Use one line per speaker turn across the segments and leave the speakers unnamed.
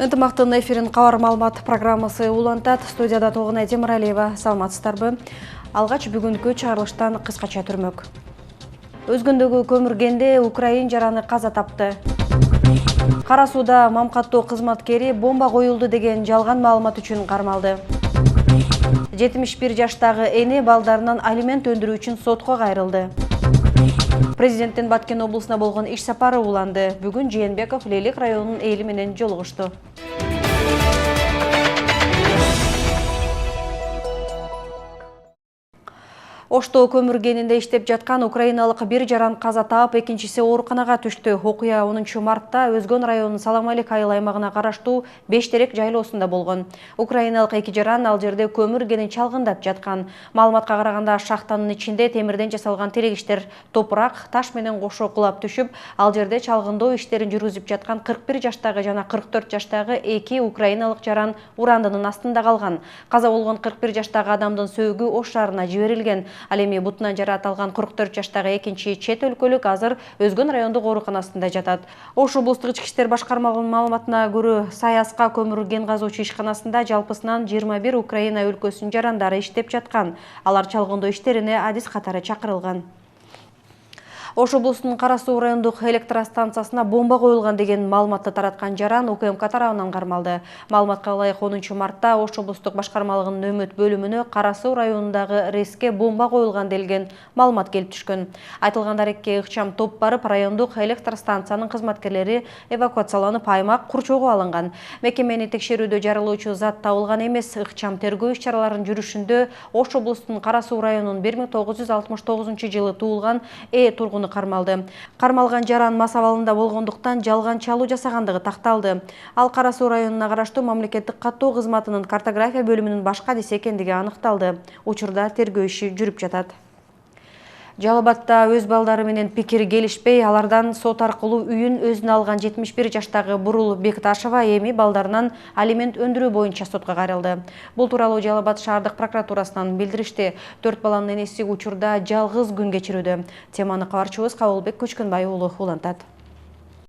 Ынтымақтың эфирин Кабар маалымат программасы улантат. Студияда Тогуна Темиралиева. Саламатсыздарбы. Алгач бүгүнкү чыгарылыштан кыскача түрмөк. Өзгөндөгү көмүргенде украин жараны каза тапты. Кара сууда мамкаттоо кызматкери бомба коюлду деген жалган маалымат үчүн кармалды. 71 жаштагы эне балдарынан алимент өндүрүү үчүн сотко кайрылды. Президенттин Баткен облусуна болгон иш сапары уланды. Бүгүн Жээнбеков Лейлек районунун эли менен жолугушту. Ошто көмүргенинде иштеп жаткан украиналык бир жаран каза таап, экинчиси ооруканага түштү. Окуя 10 мартта Өзгөн районунун Саламалик айыл аймагына караштуу Бештерек жайлоосунда болгон. Украиналык эки жаран ал жерде көмүргенин чалгындап жаткан. Маалыматка караганда шахтанын ичинде темирден жасалган тирегиштер топурак, таш менен кошо кулап түшүп, ал жерде чалгындоо иштерин жүргүзүп жаткан 41 жаштагы жана 44 жаштагы эки украиналык жаран урандынын астында калган. Каза болгон 41 жаштагы адамдын сөөгү ош шаарына жиберилген. Ал эми бутунан жараат алган 44 жаштагы экинчи чет өлкөлүк азыр Өзгөн райондук ооруканасында жатат. Ош облустук ички иштер башкармалыгынын маалыматына көрө, Саяска көмүрген казуучу ишканасында жалпысынан 21 Украина өлкөсүнүн жарандары иштеп жаткан. Алар чалгындоо иштерине адис катары чакырылган. Ош облусунун Кара Суу райондук электростанциясына бомба коюлган деген маалыматты тараткан жаран УКМК тарабынан кармалды. Маалыматка ылайык 10 мартта Ош облустук башкармалыгынын нөмөт бөлүмүнө Кара Суу районундагы РЭСке бомба коюлган делген маалымат келип түшкөн. Айтылган дарекке ыкчам топ барып, райондук электростанциянын кызматкерлери эвакуацияланып, аймак курчоого алынган. Мекемени текшерүүдө жарылуучу зат табылган эмес. Ыкчам тергөө иш-чараларынын жүрүшүндө Ош облусунун Кара Суу районунун 1969-жылы туулган тургуну кармалды. Кармалган жаран мас абалында болгондуктан жалган чалуу жасагандыгы такталды. Ал Кара Суу районуна караштуу мамлекеттик каттоо кызматынын картография бөлүмүнүн башка адиси экендиги аныкталды. Учурда тергөө иши жүрүп жатат. Жалал Абадта өз балдары менен пикири келишпей, алардан сот аркылуу үйүн өзүнө алган 71 жаштагы Бурул Бекташева эми балдарынан алимент өндүрүү боюнча сотко кайрылды. Бул тууралуу Жалал Абад шаардык прокуратурасынан билдиришти. 4 баланын энеси учурда жалгыз күн кечирүүдө. Теманы кабарчыбыз Кабылбек Көчкөнбай уулу улантат.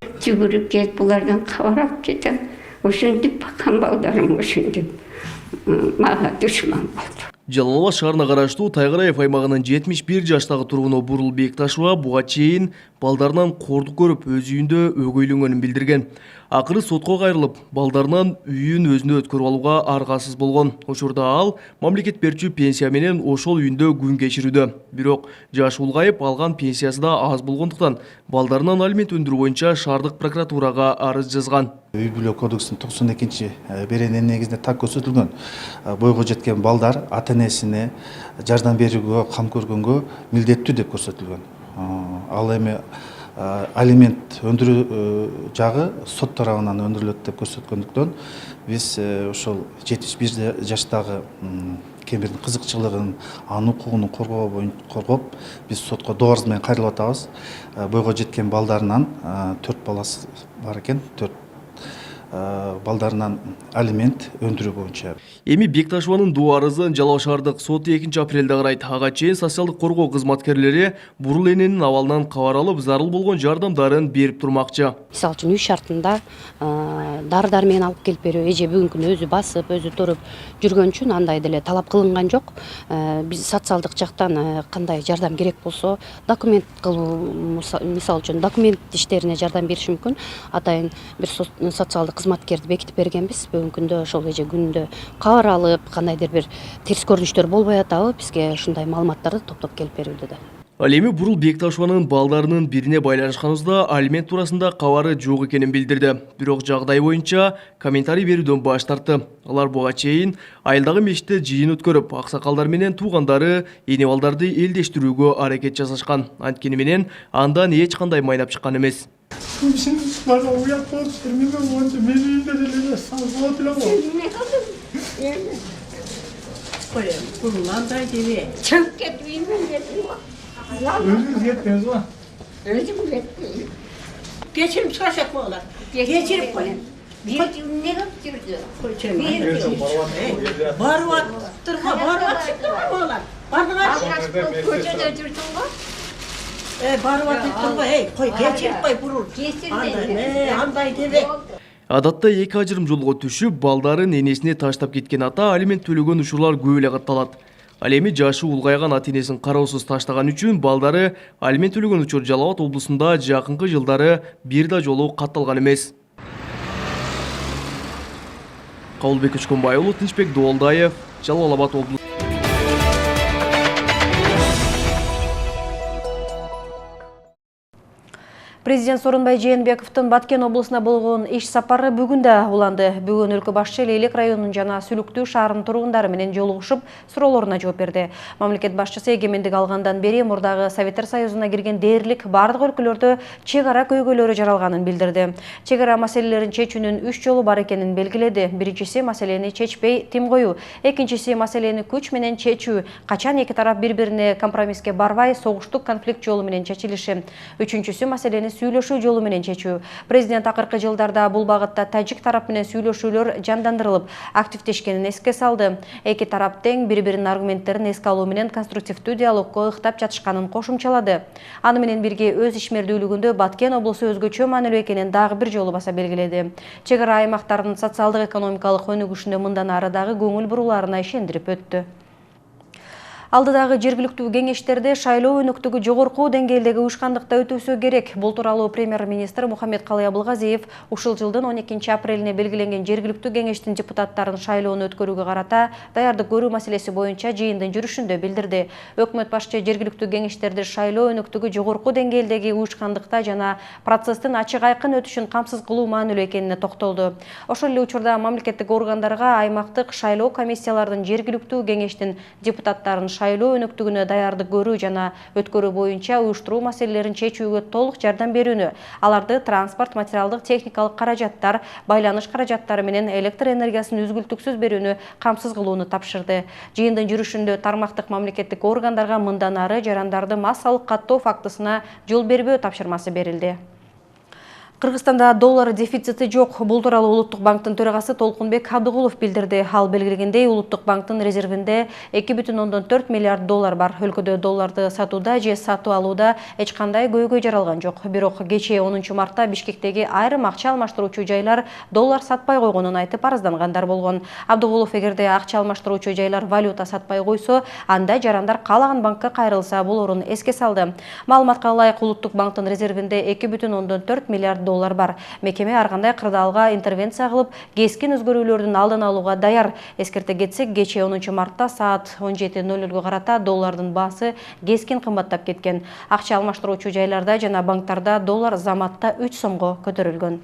Жүгүрүп келип булардан кабар алып кетем. Ошентип баккан балдарым ошентип мага душман болду.
Жалал Абад шаарына караштуу Тайгараев аймагынын 71 жаштагы тургуну Бурул Бекташева буга чейин балдарынан кордук көрүп, өз үйүндө өгөйлөнгөнүн билдирген. Акыры сотко кайрылып, балдарынан үйүн өзүнө өткөрүп алууга аргасыз болгон. Учурда ал мамлекет берчү пенсия менен ошол үйүндө күн кечирүүдө. Бирок жашы улгайып, алган пенсиясы да аз болгондуктан балдарынан алимент өндүрүү боюнча шаардык прокуратурага арыз жазган.
Үй бүлө кодексинин 92 беренеси негизинде так көрсөтүлгөн. Бойго жеткен балдар ата-энесине жардам берүүгө, кам көргөнгө милдеттүү деп көрсөтүлгөн. Ал эми алимент өндүрүү жагы сот тарабынан өндүрүлөт деп көрсөткөндүктөн биз ошол 71 жаштагы кембирдин кызыкчылыгын, анын укугун коргоп, биз сотко доо арыз менен кайрылып атабыз. Бойго жеткен балдарынан 4 баласы бар экен, 4 балдарынан алимент өндүрүү боюнча.
Эми Бекташеванын доо арызын Жалал шаардык соты 2-апрелде карайт. Ага чейин социалдык коргоо кызматкерлери Бурул эненин абалынан кабар алып, зарыл болгон жардамдарын берип турмакчы.
Мисалы үчүн үй шартында дары менен алып келип берүү, эже бүгүнкү күнү өзү басып, өзү туруп жүргөн үчүн андай деле талап кылынган жок. Биз социалдык жактан кандай жардам керек болсо, документ кылуу, мисалы үчүн документ иштерине жардам бериш мүмкүн. Атайын бир социалдык кызматкерди бекитип бергенбиз. Бүгүнкү күндө ошол эже күндө кабар алып, кандайдыр бир терс көрүнүштөр болбой атабы, бизге ушундай маалыматтарды топтоп келип берүүдө да.
Ал эми Бурул Бекташеванын балдарынын бирине байланышканыбызда алимент туурасында кабары жок экенин билдирди. Бирок жагдай боюнча комментарий берүүдөн баш тартты. Алар буга чейин айылдагы мешитте жыйын өткөрүп, аксакалдар менен туугандары эне балдарды элдештирүүгө аракет жасашкан. Анткени менен андан эч кандай майнап чыккан эмес.
Şimdi bana uyak oldu, termine oldu, beni indirdiler, sağlıkla oldu.
Koyalım, kurulan da gibi.
Çok kötüyüm ben.
Özünüz yetmez mi?
Özüm yetmiyor.
Geçirip çıkacak mı oğlan? Geçirip koyun.
Bir gün ne yaptırdı?
Koyacağım. Baru attırma, baru attırma oğlan. Baru attırma.
Koçada durdun mu?
Baru attırma, hey, koy, geçirip koy, vurur.
Geçirdi.
Anday deve.
Адатта эки ажырым жолго түшүп, балдарын энесине таштап кеткен ата алимент төлөгөн учурлар көп эле катталат. Ал эми жашы улгайган ата-энесин кароосуз таштаган үчүн балдары алимент төлөгөн учур Жалал Абад облусунда жакынкы жылдары бир да жолу катталган эмес. Кабылбек Учконбай уулу, Тынчбек Доолдаев, Жалал Абад облусу.
Президент Сооронбай Жээнбековдун Баткен облусуна болгон иш сапары бүгүн да уланды. Бүгүн өлкө башчы Лейлек районунун жана Сүлүктүү шаарынын тургундары менен жолугушуп, суроолоруна жооп берди. Мамлекет башчысы эгемендик алгандан бери мурдагы Советтер Союзуна кирген дээрлик бардык өлкөлөрдө чек ара көйгөйлөрү жаралганын билдирди. Чек ара маселелерин чечүүнүн 3 жолу бар экенин белгиледи. Биринчиси маселени чечпей тим коюу, экинчиси маселени күч менен чечүү, качан эки тарап бири-бирине компромисске барбай согуштук конфликт жолу менен чечилиши. Үчүнчүсү маселени сүйлөшүү жолу менен чечүү. Президент акыркы жылдарда бул багытта тажик тарап менен сүйлөшүүлөр жандандырылып, активдешкенин эске салды. Эки тарап тең бири-биринин аргументтерин эске алуу менен конструктивдүү диалогко ыктап жатышканын кошумчалады. Аны менен бирге өз ишмердүүлүгүндө Баткен облусу өзгөчө маанилүү экенин дагы бир жолу баса белгиледи. Чек ара аймактарынын социалдык экономикалык өнүгүшүнө мындан ары дагы көңүл буруларына ишендирип өттү. Алдыдагы жергиликтүү кеңештерде шайлоо өнүктүгү жогорку деңгээлдеги уюшкандыкта өтүүсү керек. Бул тууралуу премьер-министр Мухаммедкалый Абылгазиев ушул жылдын 12 апрелине белгиленген жергиликтүү кеңештин депутаттарын шайлоону өткөрүүгө карата даярдык көрүү маселеси боюнча жыйындын жүрүшүндө билдирди. Өкмөт башчы жергиликтүү кеңештерде шайлоо өнүктүгү жогорку деңгээлдеги уюшкандыкта жана процесстин ачык айкын өтүшүн камсыз кылуу маанилүү экенине токтолду. Ошол эле учурда мамлекеттик органдарга аймактык шайлоо комиссиялардын жергиликтүү кеңештин депутаттарын шайлоо өнүктүгүнө даярдык көрүү жана өткөрүү боюнча уюштуруу маселелерин чечүүгө толук жардам берүүнү, аларды транспорт, материалдык, техникалык каражаттар, байланыш каражаттары менен электр энергиясын үзгүлтүксүз берүүнү камсыз кылууну тапшырды. Жыйындын жүрүшүндө тармактык мамлекеттик органдарга мындан ары жарандарды массалык каттоо фактысына жол бербөө тапшырмасы берилди. Кыргызстанда доллар дефицити жок. Бул тууралуу Улуттук банктын төрагасы Толкунбек Абдыгулов билдирди. Ал белгилегендей, Улуттук банктын резервинде 2,4 миллиард доллар бар. Өлкөдө долларды сатууда же сатып алууда эч кандай көйгөй жаралган жок. Бирок кечээ 10 мартта Бишкектеги айрым акча алмаштыруучу жайлар доллар сатпай койгонун айтып арыздангандар болгон. Абдыгулов эгерде акча алмаштыруучу жайлар валюта сатпай койсо, анда жарандар каалаган банкка кайрылса болорун эске салды. Маалыматка ылайык, Улуттук банктын резервинде 2,4 миллиард доллар бар. Мекеме ар кандай кырдаалга интервенция кылып, кескин өзгөрүүлөрдүн алдын алууга даяр. Эскерте кетсек, кечээ 10 мартта саат 17:00 карата доллардын баасы кескин кымбаттап кеткен. Акча алмаштыруучу жайларда жана банктарда доллар заматта 3 сомго көтөрүлгөн.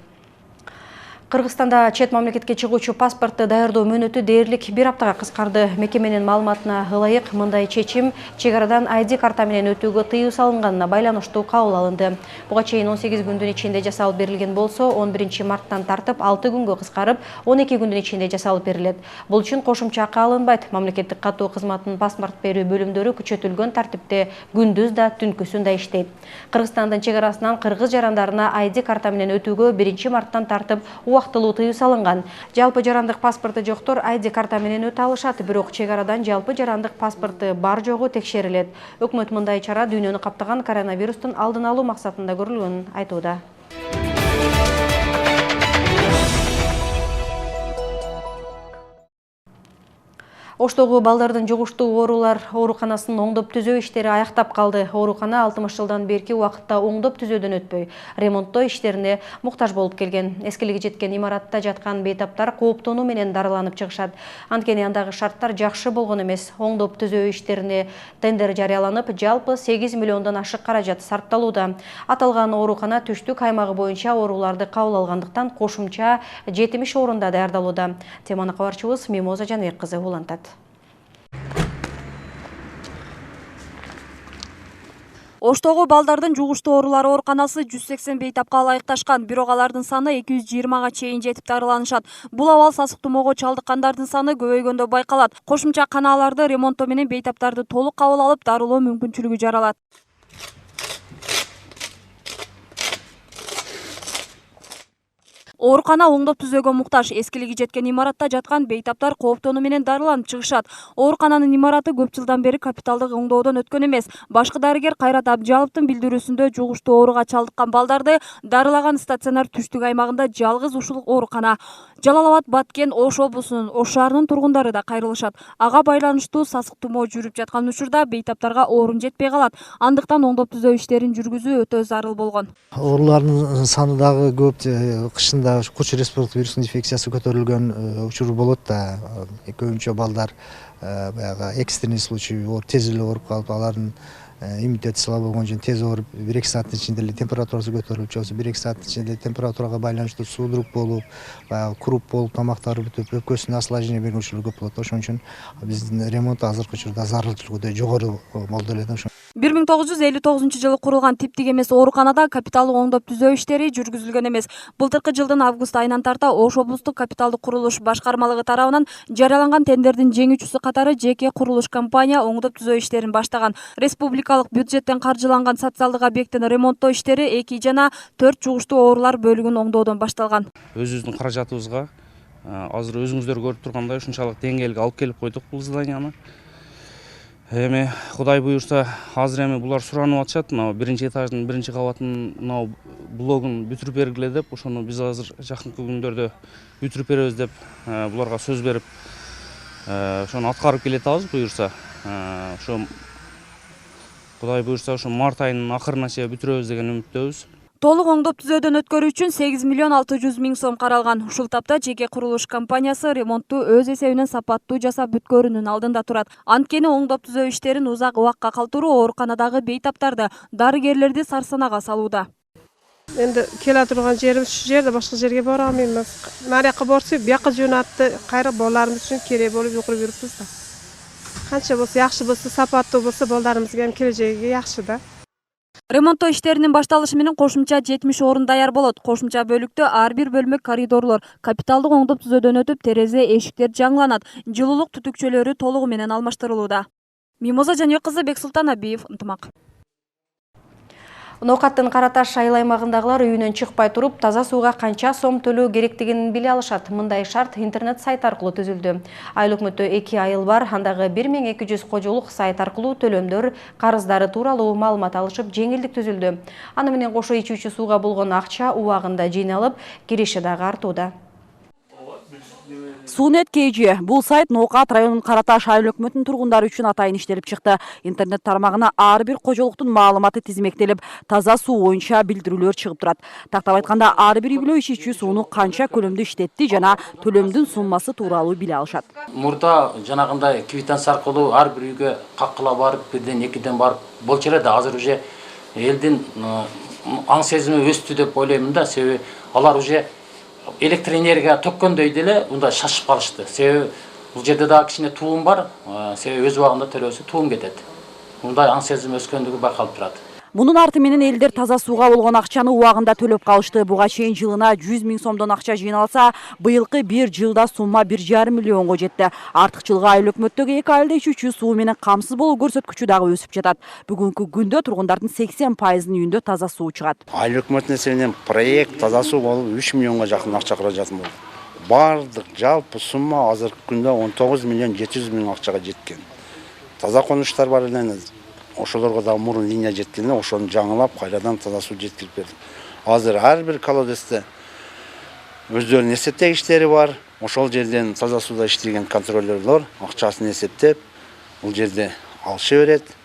Кыргызстанда чет мамлекетке чыгуучу паспортты даярдоо мөөнөтү дээрлик бир аптага кыскарды. Мекеменин маалыматына ылайык, мындай чечим чек арадан ID карта менен өтүүгө тыюу салынганына байланыштуу кабыл алынды. Буга чейин 18 күндүн ичинде жасалып берилген болсо, 11 марттан тартып 6 күнгө кыскарып, 12 күндүн ичинде жасалып берилет. Бул үчүн кошумча акы алынбайт. Мамлекеттик каттоо кызматынын паспорт берүү бөлүмдөрү күчөтүлгөн тартипте күндүз да түнкүсүн да иштейт. Кыргызстандын чек арасынан кыргыз жарандарына ID карта менен өтүүгө 1 марттан тартып убактылуу тыюу салынган. Жалпы жарандык паспорту жоктор ID карта менен өтө алышат, бирок чек арадан жалпы жарандык паспорту бар жогу текшерилет. Өкмөт мындай чара дүйнөнү каптаган коронавирустун алдын алуу максатында көрүлгөнүн айтууда. Оштогу балдардын жугуштуу оорулар ооруканасынын оңдоп түзөө иштери аяктап калды. Оорукана 60 жылдан берки убакытта оңдоп түзөөдөн өтпөй, ремонттоо иштерине муктаж болуп келген. Эскилиги жеткен имаратта жаткан бейтаптар кооптонуу менен дарыланып чыгышат. Анткени андагы шарттар жакшы болгон эмес. Оңдоп түзөө иштерине тендер жарыяланып, жалпы 8 миллиондон ашык каражат сарпталууда. Аталган оорукана түштүк аймагы боюнча ооруларды кабыл алгандыктан кошумча 70 орунда даярдалууда. Теманы кабарчыбыз Мимоза Жаныбек кызы улантат.
Оштогу балдардын жугуштуу оорулары ооруканасы 180 бейтапка ылайыкташкан, бирок алардын саны 220га чейин жетип дарыланышат. Бул абал сасык тумоого чалдыккандардын саны көбөйгөндө байкалат. Кошумча канааларды ремонттоо менен бейтаптарды толук кабыл алып, дарылоо мүмкүнчүлүгү жаралат. Оорукана оңдоп түзөөгө муктаж. Эскилиги жеткен имаратта жаткан бейтаптар кооптонуу менен дарыланып чыгышат. Оорукананын имараты көп жылдан бери капиталдык оңдоодон өткөн эмес. Башкы дарыгер Кайрат Абжаловдун билдирүүсүндө жугуштуу ооруга чалдыккан балдарды дарылаган стационар түштүк аймагында жалгыз ушул оорукана. Жалал Абад, Баткен, Ош облусунун Ош шаарынын тургундары да кайрылышат. Ага байланыштуу сасык тумоо жүрүп жаткан учурда бейтаптарга орун жетпей калат. Андыктан оңдоп түзөө иштерин жүргүзүү өтө зарыл болгон.
Оорулардын саны дагы көп, кышында куч респиратордук вирус инфекциясы көтөрүлгөн учур болот да. Көбүнчө балдар баягы экстренный случай тез эле ооруп калып, алардын иммунитети слабый болгон үчүн тез ооруп, 1-2 сааттын ичинде эле температурасы көтөрүлүп, же болбосо 1-2 сааттын ичинде температурага байланыштуу суудрук болуп, баягы круп болуп, тамактары бүтүп, өпкөсүнө осложнение берген учурлар көп болот. Ошон үчүн биздин ремонт азыркы учурда зарылчылыгы жогору болду эле да.
1959-жылы курулган типтик эмес ооруканада капиталдык оңдоп түзөө иштери жүргүзүлгөн эмес. Былтыркы жылдын август айынан тарта Ош облустук капиталдык курулуш башкармалыгы тарабынан жарыяланган тендердин жеңүүчүсү катары жеке курулуш компания оңдоп түзөө иштерин баштаган. Республикалык бюджеттен каржыланган социалдык объекттин ремонттоо иштери 2 жана 4 жугуштуу оорулар бөлүгүн оңдоодон башталган.
Өзүбүздүн каражатыбызга азыр өзүңүздөр көрүп тургандай ушунчалык деңгээлге алып келип койдук бул зданияны. Эми Кудай буюрса, азыр эми булар суранып атышат. Мына биринчи этаждын биринчи кабатын мына блогун бүтүрүп бергиле деп, ошону биз азыр жакынкы күндөрдө бүтүрүп беребиз деп буларга сөз берип, ошону аткарып келатабыз буюрса. Ошо Кудай буюрса, ошо март айынын акырына чейин бүтүрөбүз деген үмүттөбүз.
Толук оңдоп түзөөдөн өткөрүү үчүн 8 миллион 600 миң сом каралган. Ушул тапта жеке курулуш компаниясы ремонтту өз эсебинен сапаттуу жасап бүткөрүүнүн алдында турат. Анткени оңдоп түзөө иштерин узак убакка калтыруу ооруканадагы бейтаптарды, дарыгерлерди сарсанага салууда.
Endi kela turgan yerimiz shu yerda, boshqa yerga bora olmaymiz. Naryoqqa borsak, bu yoqqa jo'natdi, qayra bolalarimiz uchun kerak bo'lib yuqurib yuribmiz-da. Qancha bo'lsa, yaxshi bo'lsa, safatli bo'lsa, bolalarimizga ham kelajagiga yaxshi-da.
Ремонттоо иштеринин башталышы менен кошумча 70 орун даяр болот. Кошумча бөлүктө ар бир бөлмө коридорлор капиталдык оңдоп түзөөдөн өтүп, терезе, эшиктер жаңыланат. Жылуулук түтүкчөлөрү толугу менен алмаштырылууда. Мимоза Жаныбек кызы, Бексултан Абиев, Ынтымак.
Ноокаттын Караташ айыл аймагындагылар үйүнөн чыкпай туруп, таза сууга канча сом төлөө керектигин биле алышат. Мындай шарт интернет сайт аркылуу түзүлдү. Айыл өкмөттө 2 айыл бар, андагы 1200 кожолук сайт аркылуу төлөмдөр, карыздары тууралуу маалымат алышып, жеңилдик түзүлдү. Аны менен кошо ичүүчү сууга болгон акча убагында жыйналып, кириши дагы артууда.
Сунет KG. Бул сайт Ноокат районунун Караташ айыл өкмөтүнүн тургундары үчүн атайын иштелип чыкты. Интернет тармагына ар бир кожолуктун маалыматы тизмектелип, таза суу боюнча билдирүүлөр чыгып турат. Тактап айтканда, ар бир үй бүлө ичүүчү сууну канча көлөмдө иштетти жана төлөмдүн суммасы тууралуу биле алышат.
Мурда жанагындай квитанция аркылуу ар бир үйгө каккыла барып, бирден экиден барып болчу эле да. Азыр уже элдин аң сезими өстү деп ойлоймун да. Себеби алар уже электроэнергия төккөндөй деле мындай шашып калышты. Себеби бул жерде дагы кичине туум бар. Себеби өз убагында төлөсө туум кетет. Мындай аң сезим өскөндүгү байкалып турат.
Мунун арты менен элдер таза сууга болгон акчаны убагында төлөп калышты. Буга чейин жылына 100 миң сомдон акча жыйналса, быйылкы бир жылда сумма 1,5 миллионго жетти. Артыкчылыгы айыл өкмөттөгү 2 айылда ичүүчү суу менен камсыз болуу көрсөткүчү дагы өсүп жатат. Бүгүнкү күндө тургундардын 80%-ынын үйүндө таза суу чыгат.
Айыл өкмөтүнүн эсебинен проект таза суу болуп 3 миллионго жакын акча каражатын болду. Бардык жалпы сумма азыркы күндө 19 миллион 700 миң акчага жеткен. Таза конуштар бар эле. Ошолорго да мурун линия жеткенде, ошону жаңылап, кайрадан таза суу жеткирип бердик. Азыр ар бир колодесте өздөрүнүн эсептегичтери бар. Ошол жерден таза сууда иштеген контролерлор акчасын эсептеп, бул жерде алыша берет.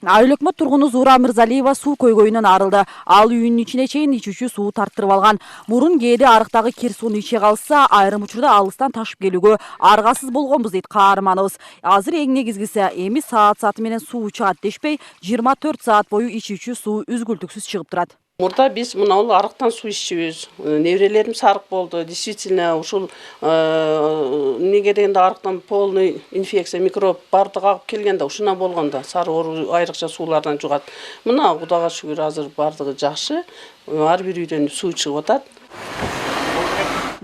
Айыл өкмөт тургуну Зуура Мырзалиева суу көйгөйүнөн арылды. Ал үйүнүн ичине чейин ичүүчү суу тарттырып алган. Мурун кээде арыктагы кир сууну иче калса, айрым учурда алыстан ташып келүүгө аргасыз болгонбуз дейт каарманыбыз. Азыр эң негизгиси эми саат менен суу чыгат дешпей, 24 саат бою ичүүчү суу үзгүлтүксүз чыгып турат.
Мурда биз мына арыктан суу ичебиз. Неберелерим сарык болду. Действительно, ушул неге дегенде арыктан полный инфекция, микроб бардыгы агып келгенде, ушуна болгондо сары оору айрыкча суулардан жугат. Мына Кудайга шүгүр азыр бардыгы жакшы. Ар бир үйдөн суу чыгып атат.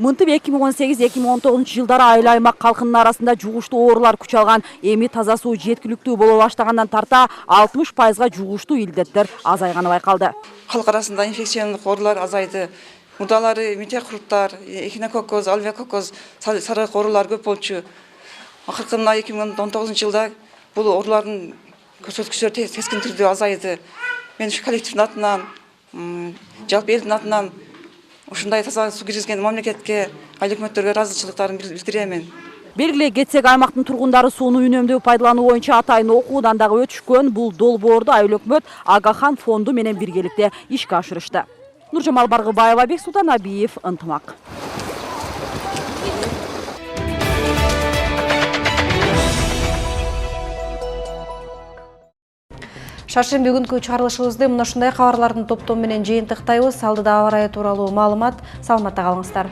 Мынтип 2018-2019 жылдары айыл аймак калкынын арасында жугуштуу оорулар күч алган. Эми таза суу жеткиликтүү боло баштагандан тарта 60%га жугуштуу илдеттер азайганы байкалды.
Халк арасында инфекциондук оорулар азайды. Мурдалары метеокруттар, эхинококкоз, альвеококкоз, сарык оорулар көп болчу. Акыркы мына 2019 жылда бул оорулардын көрсөткүчтөрү кескин түрдө азайды. Мен ушу коллективдин атынан, жалпы элдин атынан ушундай таза суу киргизген мамлекетке, айыл өкмөттөргө ыраазычылыктарымды билдиремен.
Белгилей кетсек, аймактын тургундары сууну үнөмдөө пайдалануу боюнча атайын окуудан дагы өтүшкөн. Бул долбоорду айыл өкмөт Агахан фонду менен биргеликте ишке ашырышты. Нуржамал Баргыбаева, Бексултан Абиев, Ынтымак.
Шаршемби күнкү чыгарылышыбызды мына ушундай кабарлардын топтому менен жыйынтыктайбыз. Алдыда аба ырайы тууралуу маалымат. Саламатта калыңыздар.